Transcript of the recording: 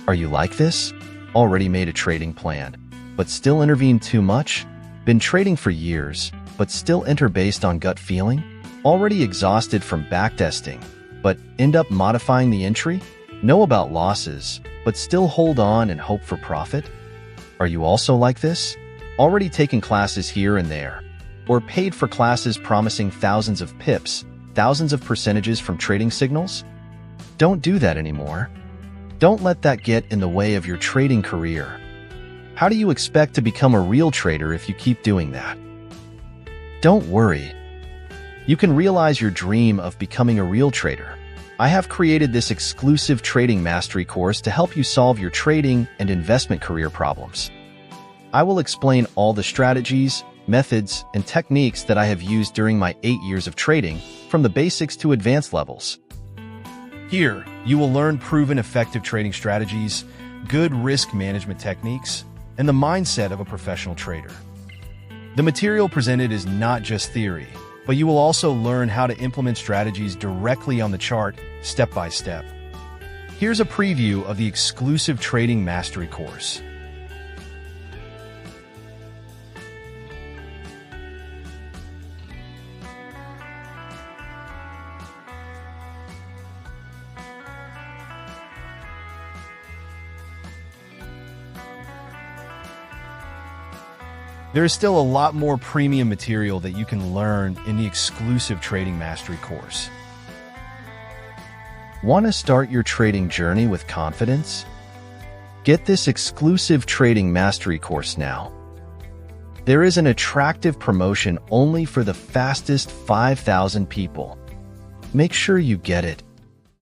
Are you like this? Already made a trading plan, but still intervene too much? Been trading for years, but still enter based on gut feeling? Already exhausted from backtesting, but end up modifying the entry? Know about losses, but still hold on and hope for profit? Are you also like this? Already taken classes here and there, or paid for classes promising thousands of pips, thousands of percentages from trading signals? Don't do that anymore. Don't let that get in the way of your trading career. How do you expect to become a real trader if you keep doing that? Don't worry. You can realize your dream of becoming a real trader. I have created this exclusive trading mastery course to help you solve your trading and investment career problems. I will explain all the strategies, methods, and techniques that I have used during my 8 years of trading, from the basics to advanced levels. Here, you will learn proven effective trading strategies, good risk management techniques, and the mindset of a professional trader. The material presented is not just theory, but you will also learn how to implement strategies directly on the chart, step by step. Here's a preview of the exclusive Trading Mastery course. There is still a lot more premium material that you can learn in the exclusive Trading Mastery course. Want to start your trading journey with confidence? Get this exclusive Trading Mastery course now. There is an attractive promotion only for the fastest 5,000 people. Make sure you get it